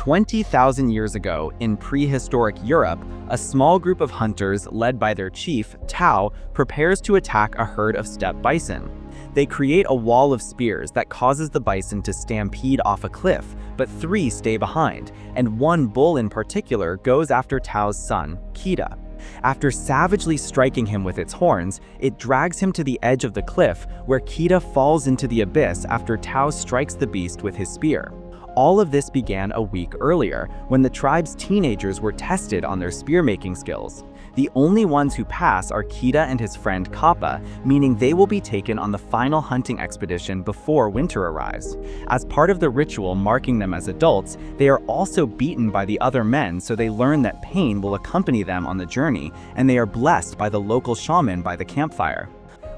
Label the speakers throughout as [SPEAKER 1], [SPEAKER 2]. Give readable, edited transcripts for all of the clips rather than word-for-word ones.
[SPEAKER 1] 20,000 years ago, in prehistoric Europe, a small group of hunters led by their chief, Tao, prepares to attack a herd of steppe bison. They create a wall of spears that causes the bison to stampede off a cliff, but 3 stay behind, and one bull in particular goes after Tao's son, Kita. After savagely striking him with its horns, it drags him to the edge of the cliff, where Kita falls into the abyss after Tao strikes the beast with his spear. All of this began a week earlier, when the tribe's teenagers were tested on their spear-making skills. The only ones who pass are Kita and his friend Kappa, meaning they will be taken on the final hunting expedition before winter arrives. As part of the ritual marking them as adults, they are also beaten by the other men, so they learn that pain will accompany them on the journey, and they are blessed by the local shaman by the campfire.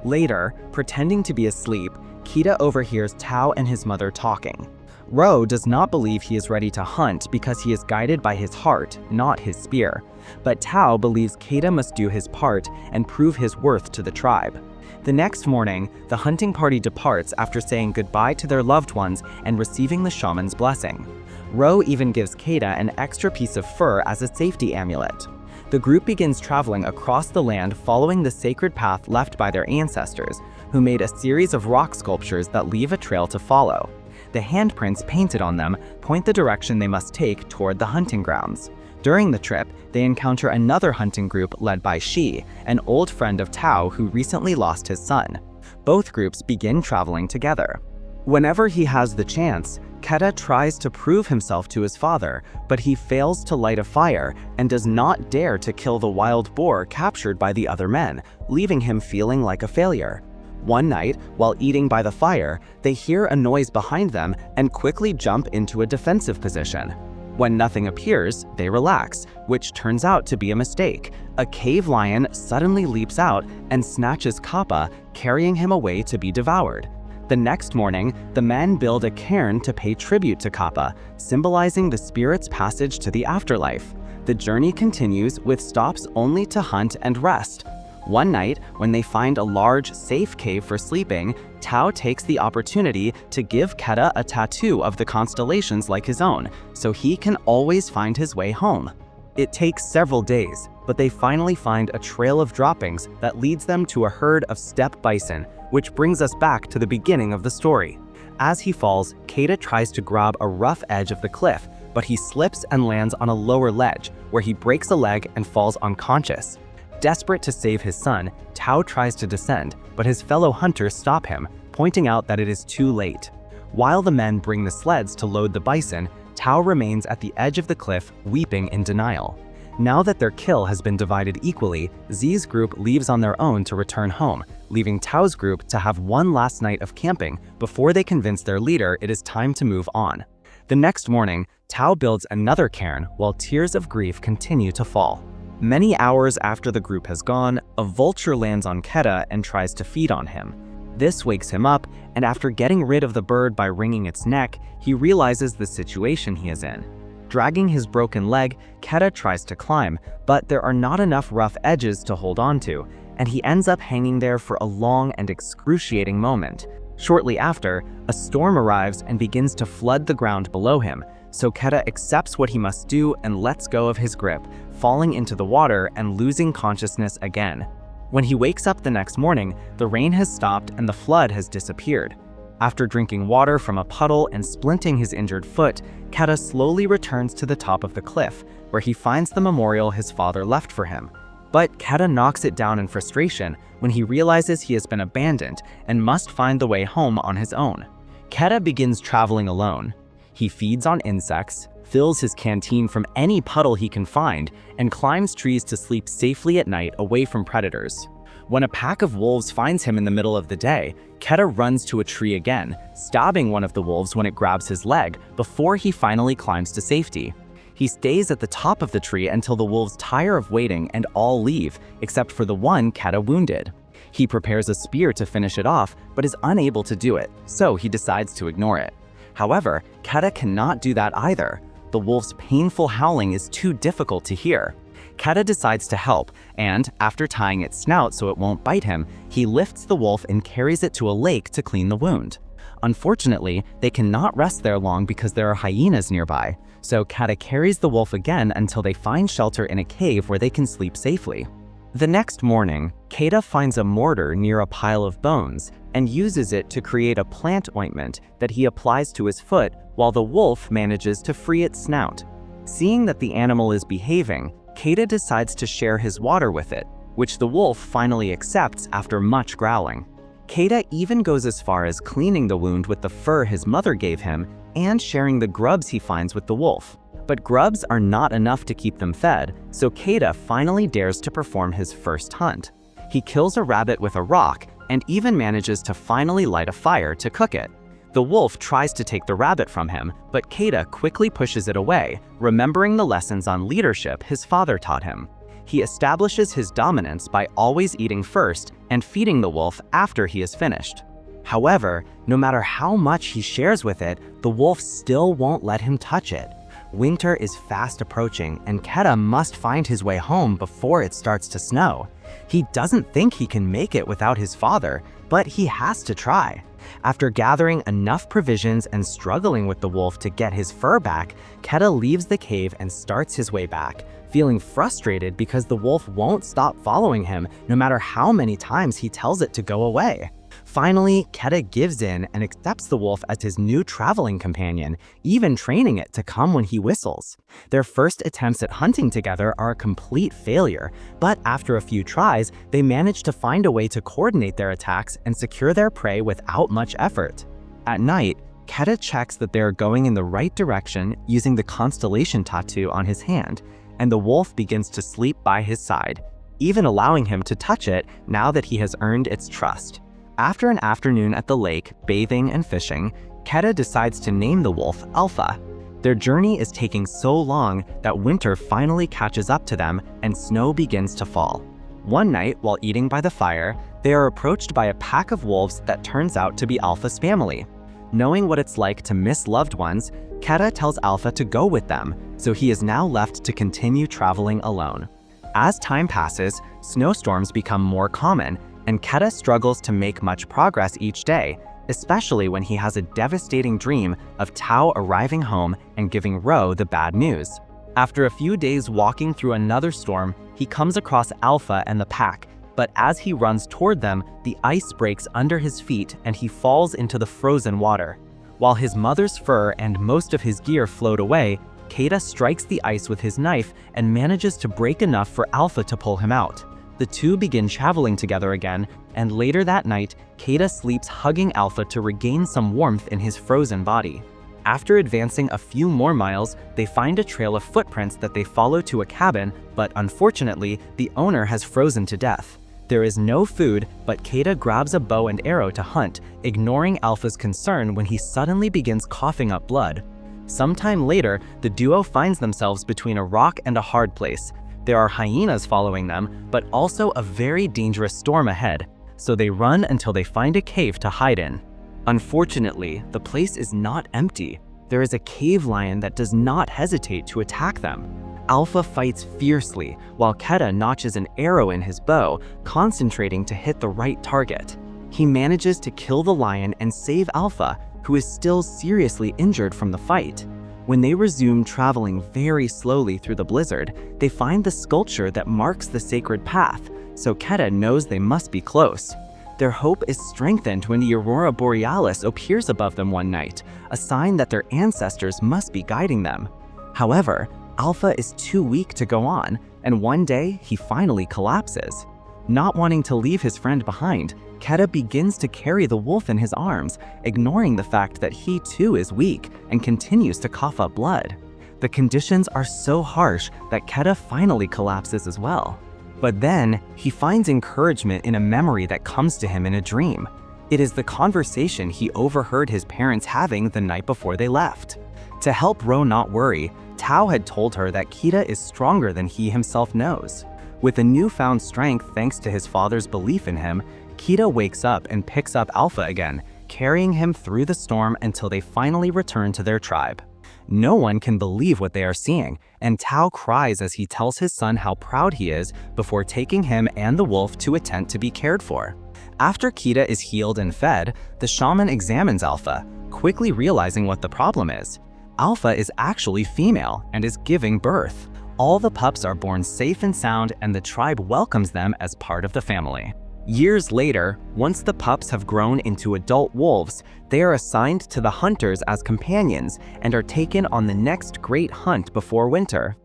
[SPEAKER 1] Later, pretending to be asleep, Kita overhears Tao and his mother talking. Ro does not believe he is ready to hunt because he is guided by his heart, not his spear. But Tao believes Kita must do his part and prove his worth to the tribe. The next morning, the hunting party departs after saying goodbye to their loved ones and receiving the shaman's blessing. Ro even gives Kita an extra piece of fur as a safety amulet. The group begins traveling across the land following the sacred path left by their ancestors, who made a series of rock sculptures that leave a trail to follow. The handprints painted on them point the direction they must take toward the hunting grounds. During the trip, they encounter another hunting group led by Shi, an old friend of Tao who recently lost his son. Both groups begin traveling together. Whenever he has the chance, Keta tries to prove himself to his father, but he fails to light a fire and does not dare to kill the wild boar captured by the other men, leaving him feeling like a failure. One night, while eating by the fire, they hear a noise behind them and quickly jump into a defensive position. When nothing appears, they relax, which turns out to be a mistake. A cave lion suddenly leaps out and snatches Kappa, carrying him away to be devoured. The next morning, the men build a cairn to pay tribute to Kappa, symbolizing the spirit's passage to the afterlife. The journey continues with stops only to hunt and rest. One night, when they find a large, safe cave for sleeping, Tao takes the opportunity to give Keta a tattoo of the constellations like his own, so he can always find his way home. It takes several days, but they finally find a trail of droppings that leads them to a herd of steppe bison, which brings us back to the beginning of the story. As he falls, Keta tries to grab a rough edge of the cliff, but he slips and lands on a lower ledge, where he breaks a leg and falls unconscious. Desperate to save his son, Tao tries to descend, but his fellow hunters stop him, pointing out that it is too late. While the men bring the sleds to load the bison, Tao remains at the edge of the cliff, weeping in denial. Now that their kill has been divided equally, Z's group leaves on their own to return home, leaving Tao's group to have one last night of camping before they convince their leader it is time to move on. The next morning, Tao builds another cairn while tears of grief continue to fall. Many hours after the group has gone, a vulture lands on Keta and tries to feed on him. This wakes him up, and after getting rid of the bird by wringing its neck, he realizes the situation he is in. Dragging his broken leg, Keta tries to climb, but there are not enough rough edges to hold on to, and he ends up hanging there for a long and excruciating moment. Shortly after, a storm arrives and begins to flood the ground below him, so Keta accepts what he must do and lets go of his grip, falling into the water and losing consciousness again. When he wakes up the next morning, the rain has stopped and the flood has disappeared. After drinking water from a puddle and splinting his injured foot, Keta slowly returns to the top of the cliff, where he finds the memorial his father left for him. But Keta knocks it down in frustration when he realizes he has been abandoned and must find the way home on his own. Keta begins traveling alone. He feeds on insects, fills his canteen from any puddle he can find, and climbs trees to sleep safely at night away from predators. When a pack of wolves finds him in the middle of the day, Keta runs to a tree again, stabbing one of the wolves when it grabs his leg before he finally climbs to safety. He stays at the top of the tree until the wolves tire of waiting and all leave, except for the one Keta wounded. He prepares a spear to finish it off, but is unable to do it, so he decides to ignore it. However, Keta cannot do that either. The wolf's painful howling is too difficult to hear. Keta decides to help, and after tying its snout so it won't bite him, he lifts the wolf and carries it to a lake to clean the wound. Unfortunately, they cannot rest there long because there are hyenas nearby, so Keta carries the wolf again until they find shelter in a cave where they can sleep safely. The next morning, Keta finds a mortar near a pile of bones and uses it to create a plant ointment that he applies to his foot while the wolf manages to free its snout. Seeing that the animal is behaving, Keta decides to share his water with it, which the wolf finally accepts after much growling. Keta even goes as far as cleaning the wound with the fur his mother gave him and sharing the grubs he finds with the wolf. But grubs are not enough to keep them fed, so Keta finally dares to perform his first hunt. He kills a rabbit with a rock and even manages to finally light a fire to cook it. The wolf tries to take the rabbit from him, but Keta quickly pushes it away, remembering the lessons on leadership his father taught him. He establishes his dominance by always eating first and feeding the wolf after he is finished. However, no matter how much he shares with it, the wolf still won't let him touch it. Winter is fast approaching, and Keta must find his way home before it starts to snow. He doesn't think he can make it without his father, but he has to try. After gathering enough provisions and struggling with the wolf to get his fur back, Keta leaves the cave and starts his way back, feeling frustrated because the wolf won't stop following him no matter how many times he tells it to go away. Finally, Keta gives in and accepts the wolf as his new traveling companion, even training it to come when he whistles. Their first attempts at hunting together are a complete failure, but after a few tries, they manage to find a way to coordinate their attacks and secure their prey without much effort. At night, Keta checks that they are going in the right direction using the constellation tattoo on his hand, and the wolf begins to sleep by his side, even allowing him to touch it now that he has earned its trust. After an afternoon at the lake, bathing and fishing, Keta decides to name the wolf Alpha. Their journey is taking so long that winter finally catches up to them and snow begins to fall. One night, while eating by the fire, they are approached by a pack of wolves that turns out to be Alpha's family. Knowing what it's like to miss loved ones, Keta tells Alpha to go with them, so he is now left to continue traveling alone. As time passes, snowstorms become more common, and Keta struggles to make much progress each day, especially when he has a devastating dream of Tao arriving home and giving Ro the bad news. After a few days walking through another storm, he comes across Alpha and the pack, but as he runs toward them, the ice breaks under his feet and he falls into the frozen water. While his mother's fur and most of his gear float away, Keta strikes the ice with his knife and manages to break enough for Alpha to pull him out. The two begin traveling together again, and later that night, Keta sleeps hugging Alpha to regain some warmth in his frozen body. After advancing a few more miles, they find a trail of footprints that they follow to a cabin, but unfortunately, the owner has frozen to death. There is no food, but Keta grabs a bow and arrow to hunt, ignoring Alpha's concern when he suddenly begins coughing up blood. Sometime later, the duo finds themselves between a rock and a hard place. There are hyenas following them, but also a very dangerous storm ahead, so they run until they find a cave to hide in. Unfortunately, the place is not empty. There is a cave lion that does not hesitate to attack them. Alpha fights fiercely, while Keta notches an arrow in his bow, concentrating to hit the right target. He manages to kill the lion and save Alpha, who is still seriously injured from the fight. When they resume traveling very slowly through the blizzard, they find the sculpture that marks the sacred path, so Keta knows they must be close. Their hope is strengthened when the aurora borealis appears above them one night, a sign that their ancestors must be guiding them. However, Alpha is too weak to go on, and one day he finally collapses. Not wanting to leave his friend behind, Keta begins to carry the wolf in his arms, ignoring the fact that he too is weak and continues to cough up blood. The conditions are so harsh that Keta finally collapses as well. But then, he finds encouragement in a memory that comes to him in a dream. It is the conversation he overheard his parents having the night before they left. To help Ro not worry, Tao had told her that Keta is stronger than he himself knows. With a newfound strength thanks to his father's belief in him, Keta wakes up and picks up Alpha again, carrying him through the storm until they finally return to their tribe. No one can believe what they are seeing, and Tao cries as he tells his son how proud he is before taking him and the wolf to a tent to be cared for. After Keta is healed and fed, the shaman examines Alpha, quickly realizing what the problem is. Alpha is actually female and is giving birth. All the pups are born safe and sound, and the tribe welcomes them as part of the family. Years later, once the pups have grown into adult wolves, they are assigned to the hunters as companions and are taken on the next great hunt before winter.